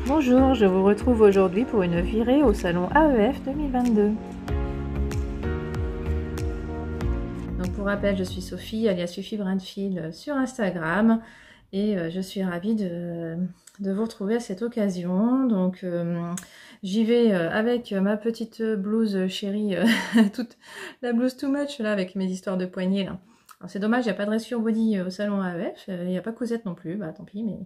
Bonjour, je vous retrouve aujourd'hui pour une virée au salon AEF 2022. Donc pour rappel, je suis Sophie, alias Sophie Brandfield sur Instagram et je suis ravie de vous retrouver à cette occasion. Donc j'y vais avec ma petite blouse chérie, toute la blouse too much là avec mes histoires de poignets là. Alors c'est dommage, il n'y a pas de Dress Body au salon AEF, il n'y a pas Cosette non plus, bah tant pis, mais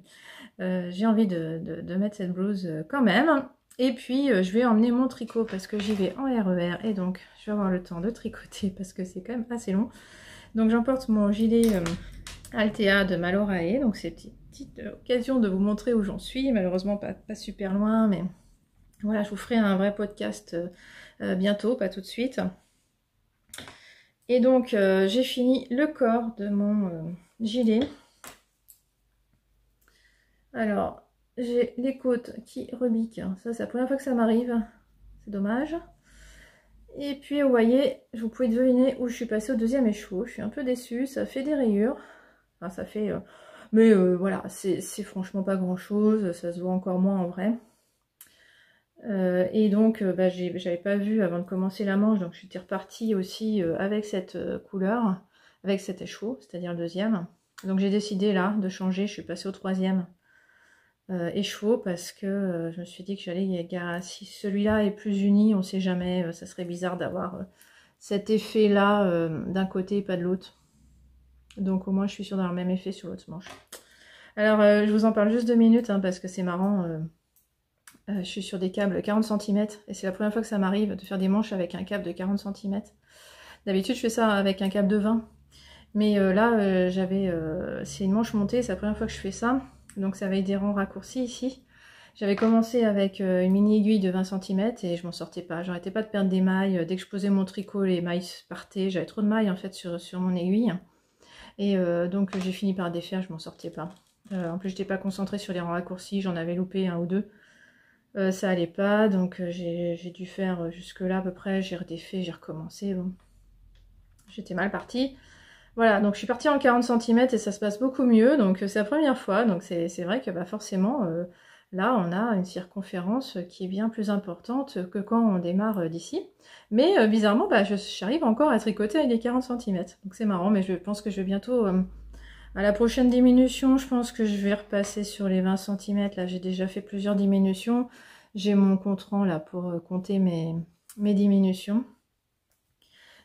j'ai envie de mettre cette blouse quand même. Et puis je vais emmener mon tricot parce que j'y vais en RER et donc je vais avoir le temps de tricoter parce que c'est quand même assez long. Donc j'emporte mon gilet Altea de Malorae, donc c'est une petite occasion de vous montrer où j'en suis, malheureusement pas super loin, mais voilà, je vous ferai un vrai podcast bientôt, pas tout de suite. Et donc j'ai fini le corps de mon gilet. Alors, j'ai les côtes qui rebiquent. Ça, c'est la première fois que ça m'arrive. C'est dommage. Et puis, vous voyez, vous pouvez deviner où je suis passée au deuxième écheveau. Je suis un peu déçue. Ça fait des rayures. Enfin, ça fait... mais voilà, c'est franchement pas grand-chose. Ça se voit encore moins en vrai. Et donc, bah, j'avais pas vu avant de commencer la manche. Donc, j'étais repartie aussi avec cette couleur. Avec cet écheveau, c'est-à-dire le deuxième. Donc, j'ai décidé là de changer. Je suis passée au troisième. Écheveau parce que je me suis dit que j'allais, si celui-là est plus uni, on sait jamais, ça serait bizarre d'avoir cet effet là d'un côté et pas de l'autre. Donc au moins je suis sûre d'avoir le même effet sur l'autre manche. Alors je vous en parle juste 2 minutes hein, parce que c'est marrant, je suis sur des câbles 40 cm et c'est la première fois que ça m'arrive de faire des manches avec un câble de 40 cm. D'habitude je fais ça avec un câble de 20, mais là c'est une manche montée, c'est la première fois que je fais ça. Donc ça avait des rangs raccourcis ici. J'avais commencé avec une mini aiguille de 20 cm et je m'en sortais pas. J'arrêtais pas de perdre des mailles. Dès que je posais mon tricot, les mailles partaient. J'avais trop de mailles en fait sur mon aiguille. Et donc j'ai fini par défaire, je m'en sortais pas. En plus j'étais pas concentrée sur les rangs raccourcis, j'en avais loupé un ou deux. Ça allait pas, donc j'ai dû faire jusque là à peu près. J'ai redéfait, j'ai recommencé. Bon. J'étais mal partie. Voilà, donc je suis partie en 40 cm et ça se passe beaucoup mieux, donc c'est la première fois, donc c'est vrai que bah, forcément, là on a une circonférence qui est bien plus importante que quand on démarre d'ici. Mais bizarrement, bah, j'arrive encore à tricoter avec les 40 cm, donc c'est marrant, mais je pense que je vais bientôt, à la prochaine diminution, je pense que je vais repasser sur les 20 cm, là j'ai déjà fait plusieurs diminutions, j'ai mon compte-rang là pour compter mes diminutions.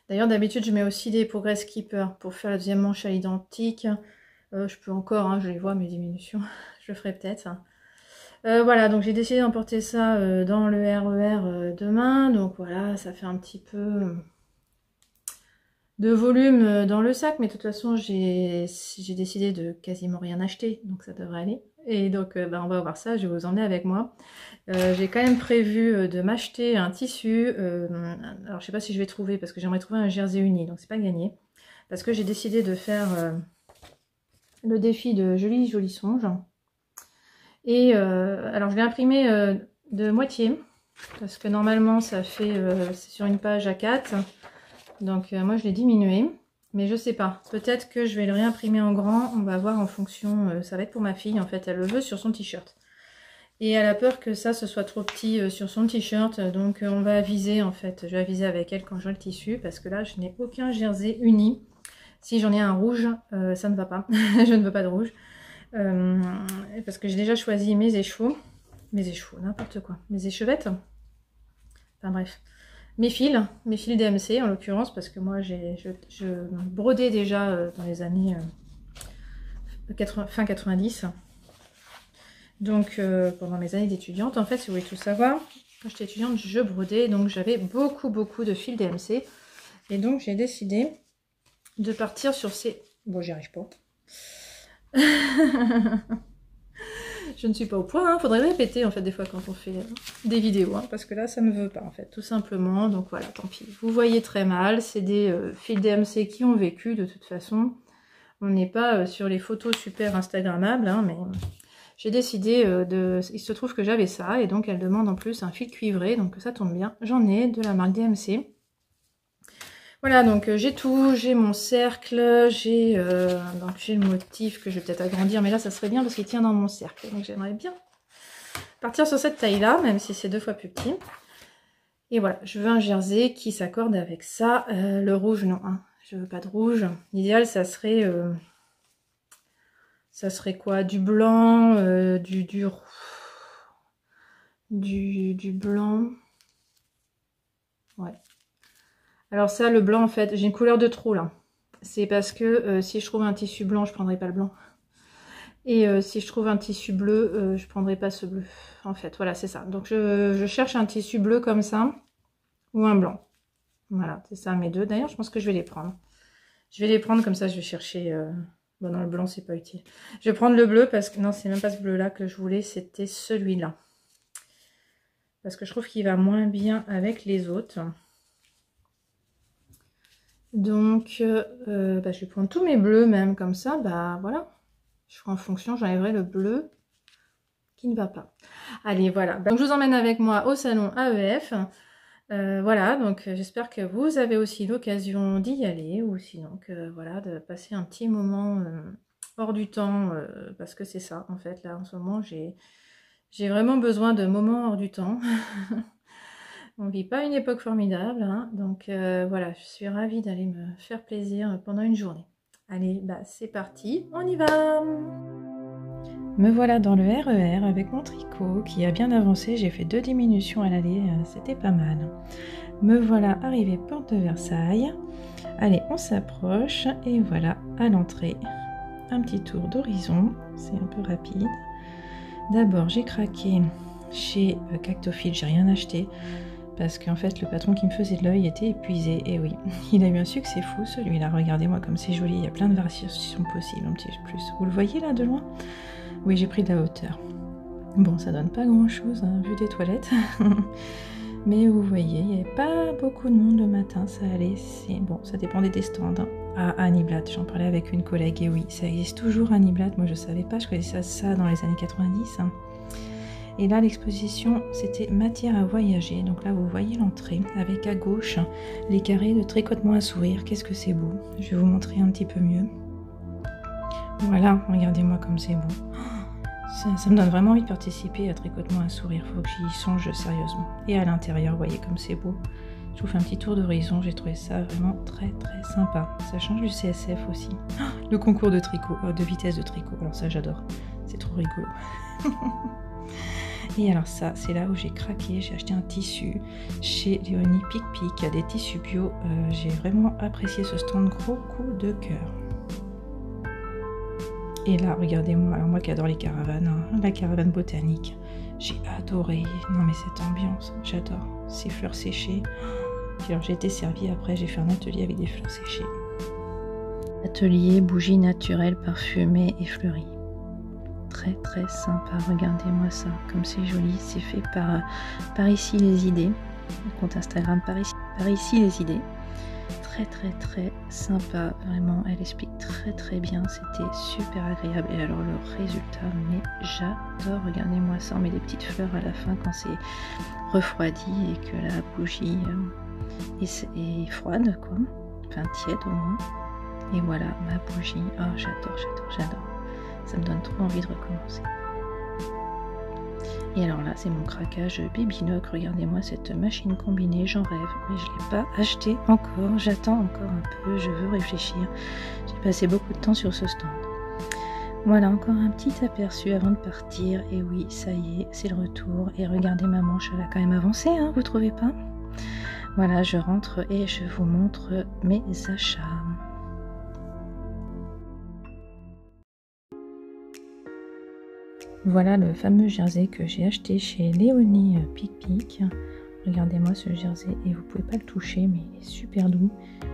D'ailleurs, d'habitude, je mets aussi des progress keeper pour faire la deuxième manche à l'identique. Je peux encore, hein, je les vois, mes diminutions. Je le ferai peut-être. Voilà, donc j'ai décidé d'emporter ça dans le RER demain. Donc voilà, ça fait un petit peu de volume dans le sac. Mais de toute façon, j'ai décidé de quasiment rien acheter. Donc ça devrait aller. Et donc, bah, on va voir ça. Je vais vous emmener avec moi. J'ai quand même prévu de m'acheter un tissu, alors je sais pas si je vais trouver parce que j'aimerais trouver un jersey uni, donc c'est pas gagné, parce que j'ai décidé de faire le défi de Joli Joli Songe, et alors je vais imprimer de moitié, parce que normalement ça fait, c'est sur une page A4, donc moi je l'ai diminué, mais je sais pas, peut-être que je vais le réimprimer en grand, on va voir en fonction, ça va être pour ma fille en fait, elle le veut sur son t-shirt. Et elle a peur que ça, ce soit trop petit sur son t-shirt. Donc on va aviser en fait. Je vais aviser avec elle quand je vois le tissu. Parce que là, je n'ai aucun jersey uni. Si j'en ai un rouge, ça ne va pas. Je ne veux pas de rouge. Parce que j'ai déjà choisi mes écheveaux. Mes écheveaux, n'importe quoi. Mes échevettes. Enfin bref. Mes fils DMC en l'occurrence. Parce que moi, je brodais déjà dans les années fin 90. Donc pendant mes années d'étudiante, en fait, si vous voulez tout savoir, quand j'étais étudiante, je brodais, donc j'avais beaucoup de fils DMC. Et donc j'ai décidé de partir sur ces... Bon, j'y arrive pas. Je ne suis pas au point, hein. Faudrait répéter en fait des fois quand on fait des vidéos, hein, parce que là ça ne veut pas en fait, tout simplement. Donc voilà, tant pis. Vous voyez très mal, c'est des fils DMC qui ont vécu de toute façon. On n'est pas sur les photos super instagrammables, hein, mais... J'ai décidé il se trouve que j'avais ça, et donc elle demande en plus un fil cuivré, donc ça tombe bien. J'en ai de la marque DMC. Voilà, donc j'ai tout, j'ai mon cercle, j'ai le motif que je vais peut-être agrandir, mais là ça serait bien parce qu'il tient dans mon cercle, donc j'aimerais bien partir sur cette taille-là, même si c'est 2 fois plus petit. Et voilà, je veux un jersey qui s'accorde avec ça. Le rouge, non, hein, je veux pas de rouge. L'idéal, ça serait quoi? Du blanc, du blanc. Ouais. Alors ça, le blanc, en fait, j'ai une couleur de trop, là. C'est parce que si je trouve un tissu blanc, je prendrai pas le blanc. Et si je trouve un tissu bleu, je prendrai pas ce bleu. En fait, voilà, c'est ça. Donc je cherche un tissu bleu comme ça, ou un blanc. Voilà, c'est ça mes deux. D'ailleurs, je pense que je vais les prendre. Je vais les prendre comme ça, je vais chercher... Bon, non, le blanc, c'est pas utile. Je vais prendre le bleu parce que... Non, c'est même pas ce bleu-là que je voulais, c'était celui-là. Parce que je trouve qu'il va moins bien avec les autres. Donc, je vais prendre tous mes bleus même comme ça. Bah, voilà. Je ferai en fonction, j'enlèverai le bleu qui ne va pas. Allez, voilà. Donc, je vous emmène avec moi au salon AEF. Voilà, donc j'espère que vous avez aussi l'occasion d'y aller. Ou sinon, que, voilà, de passer un petit moment hors du temps. Parce que c'est ça, en fait. Là, en ce moment, j'ai vraiment besoin de moments hors du temps. On vit pas une époque formidable. Hein, donc, voilà, je suis ravie d'aller me faire plaisir pendant une journée. Allez, bah c'est parti, on y va! Me voilà dans le RER avec mon tricot qui a bien avancé. J'ai fait 2 diminutions à l'aller, c'était pas mal. Me voilà arrivée porte de Versailles. Allez, on s'approche et voilà à l'entrée. Un petit tour d'horizon, c'est un peu rapide. D'abord, j'ai craqué chez Cactophile, j'ai rien acheté. Parce qu'en fait, le patron qui me faisait de l'œil était épuisé. Et oui, il a eu un succès fou celui-là. Regardez-moi comme c'est joli. Il y a plein de variations possibles en petit plus. Vous le voyez là de loin? Oui, j'ai pris de la hauteur. Bon, ça donne pas grand-chose, hein, vu des toilettes. Mais vous voyez, il n'y avait pas beaucoup de monde le matin. Ça allait. Bon, ça dépendait des stands. Hein. À Anniblatt, j'en parlais avec une collègue. Et oui, ça existe toujours Anniblatt. Moi, je savais pas. Je connaissais ça dans les années 90. Hein. Et là, l'exposition, c'était matière à voyager. Donc là, vous voyez l'entrée avec à gauche les carrés de tricotement à sourire. Qu'est-ce que c'est beau. Je vais vous montrer un petit peu mieux. Voilà, regardez-moi comme c'est beau. Ça me donne vraiment envie de participer à tricotement à sourire. Il faut que j'y songe sérieusement. Et à l'intérieur, vous voyez comme c'est beau. Je vous fais un petit tour d'horizon. J'ai trouvé ça vraiment très très sympa. Ça change du CSF aussi. Le concours de tricot, de vitesse de tricot. Alors ça, j'adore. C'est trop rigolo. Et alors ça, c'est là où j'ai craqué, j'ai acheté un tissu chez Léonie Pic Pic, des tissus bio. J'ai vraiment apprécié ce stand, gros coup de cœur. Et là, regardez-moi, alors moi qui adore les caravanes, hein, la caravane botanique, j'ai adoré. Non mais cette ambiance, j'adore. Ces fleurs séchées. Puis alors j'ai été servie après, j'ai fait un atelier avec des fleurs séchées. Atelier bougies naturelles parfumées et fleuries. Très très sympa, regardez-moi ça, comme c'est joli, c'est fait par ici les idées, le compte Instagram par ici les idées, très très très sympa, vraiment, elle explique très très bien, c'était super agréable, et alors le résultat, mais j'adore, regardez-moi ça, on met des petites fleurs à la fin quand c'est refroidi et que la bougie est froide quoi, enfin tiède au moins, et voilà ma bougie, oh j'adore, ça me donne trop envie de recommencer. Et alors là, c'est mon craquage Bibinoc. Regardez-moi cette machine combinée, j'en rêve. Mais je ne l'ai pas acheté encore. J'attends encore un peu, je veux réfléchir. J'ai passé beaucoup de temps sur ce stand. Voilà, encore un petit aperçu avant de partir. Et oui, ça y est, c'est le retour. Et regardez ma manche, elle a quand même avancé, hein, vous trouvez pas? Voilà, je rentre et je vous montre mes achats. Voilà le fameux jersey que j'ai acheté chez Léonie Pic Pic. Regardez-moi ce jersey et vous pouvez pas le toucher mais il est super doux.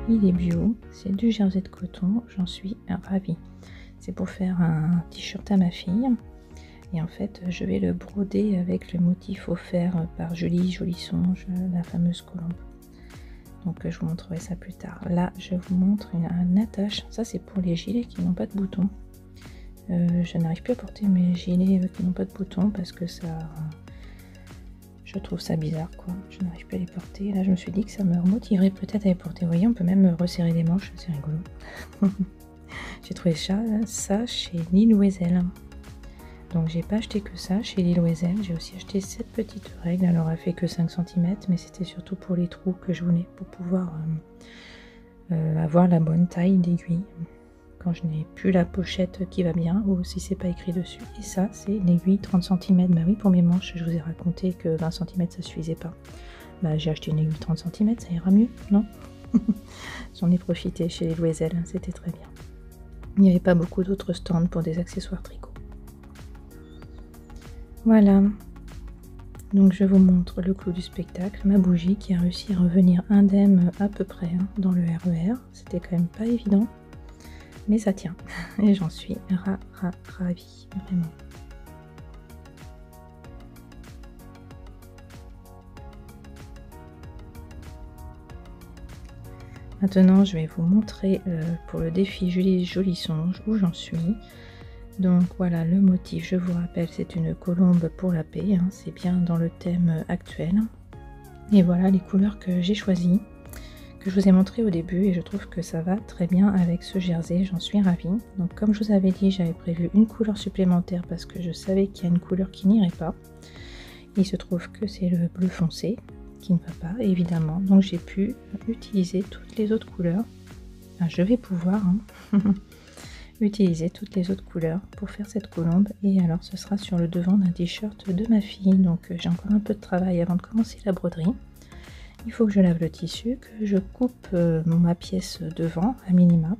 Il est bio, c'est du jersey de coton, j'en suis ravie. C'est pour faire un t-shirt à ma fille. Et en fait je vais le broder avec le motif offert par Julie Jolisonge, la fameuse colombe. Donc je vous montrerai ça plus tard. Là je vous montre une attache, ça c'est pour les gilets qui n'ont pas de boutons. Je n'arrive plus à porter mes gilets qui n'ont pas de boutons parce que ça, je trouve ça bizarre quoi, je n'arrive plus à les porter. Là je me suis dit que ça me motiverait peut-être à les porter. Vous voyez, on peut même resserrer les manches, c'est rigolo. J'ai trouvé ça chez Lille Loisel. Donc j'ai pas acheté que ça chez Lille Oiselle, j'ai aussi acheté cette petite règle. Alors elle fait que 5 cm, mais c'était surtout pour les trous que je voulais, pour pouvoir avoir la bonne taille d'aiguille quand je n'ai plus la pochette qui va bien, ou si c'est pas écrit dessus. Et ça, c'est l'aiguille 30 cm. Bah oui, pour mes manches, je vous ai raconté que 20 cm ça suffisait pas. Bah j'ai acheté une aiguille 30 cm, ça ira mieux, non? J'en ai profité chez les Loisel, c'était très bien. Il n'y avait pas beaucoup d'autres stands pour des accessoires tricot. Voilà. Donc je vous montre le clou du spectacle, ma bougie qui a réussi à revenir indemne à peu près dans le RER. C'était quand même pas évident. Mais ça tient, et j'en suis ravie, vraiment. Maintenant, je vais vous montrer pour le défi Julie Joli Songe où j'en suis. Donc voilà, le motif, je vous rappelle, c'est une colombe pour la paix, hein, c'est bien dans le thème actuel. Et voilà les couleurs que j'ai choisies, que je vous ai montré au début, et je trouve que ça va très bien avec ce jersey, j'en suis ravie. Donc comme je vous avais dit, j'avais prévu une couleur supplémentaire parce que je savais qu'il y a une couleur qui n'irait pas. Il se trouve que c'est le bleu foncé qui ne va pas, évidemment. Donc j'ai pu utiliser toutes les autres couleurs. Enfin, je vais pouvoir utiliser toutes les autres couleurs pour faire cette colombe. Et alors ce sera sur le devant d'un t-shirt de ma fille. Donc j'ai encore un peu de travail avant de commencer la broderie. Il faut que je lave le tissu, que je coupe ma pièce devant à minima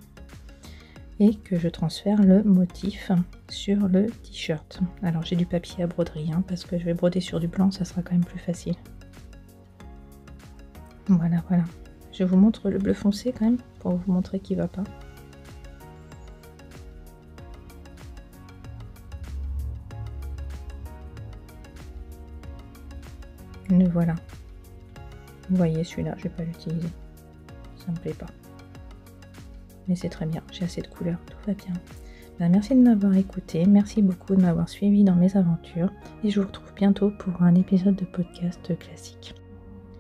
et que je transfère le motif sur le t-shirt. Alors j'ai du papier à broderie hein, parce que je vais broder sur du blanc, ça sera quand même plus facile. Voilà, voilà. Je vous montre le bleu foncé quand même pour vous montrer qu'il va pas. Le voilà. Vous voyez celui-là, je vais pas l'utiliser. Ça me plaît pas. Mais c'est très bien, j'ai assez de couleurs, tout va bien. Ben, merci de m'avoir écouté, merci beaucoup de m'avoir suivi dans mes aventures. Et je vous retrouve bientôt pour un épisode de podcast classique.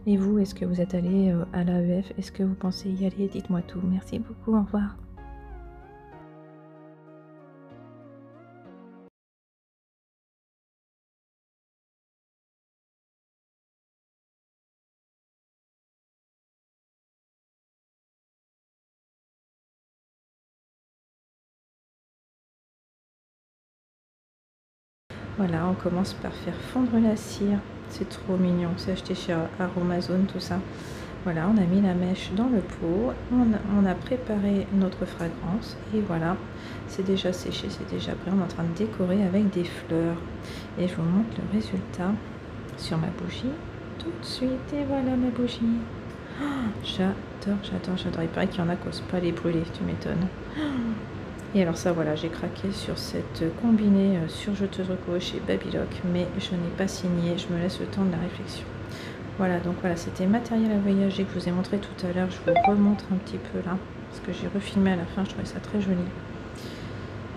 Et vous, est-ce que vous êtes allé à l'AEF? Est-ce que vous pensez y aller? Dites-moi tout. Merci beaucoup, au revoir. Voilà, on commence par faire fondre la cire. C'est trop mignon, c'est acheté chez Aromazone, tout ça. Voilà, on a mis la mèche dans le pot, on a préparé notre fragrance et voilà, c'est déjà séché, c'est déjà prêt. On est en train de décorer avec des fleurs et je vous montre le résultat sur ma bougie tout de suite. Et voilà ma bougie. Oh, j'adore, j'adore, j'adore. Il paraît qu'il y en a qui n'osent pas les brûler, tu m'étonnes. Et alors ça voilà, j'ai craqué sur cette combinée surjeteuse recours chez Babylock, mais je n'ai pas signé, je me laisse le temps de la réflexion. Voilà, donc voilà, c'était matériel à voyager que je vous ai montré tout à l'heure. Je vous remontre un petit peu là, parce que j'ai refilmé à la fin, je trouvais ça très joli.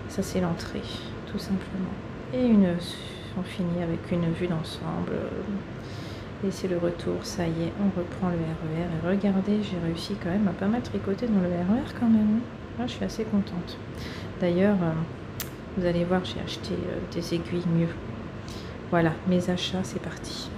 Ça c'est l'entrée, tout simplement. Et on finit avec une vue d'ensemble. Et c'est le retour, ça y est, on reprend le RER. Et regardez, j'ai réussi quand même à pas mal tricoter dans le RER quand même. Là, je suis assez contente. D'ailleurs, vous allez voir, j'ai acheté des aiguilles mieux. Voilà, mes achats, c'est parti.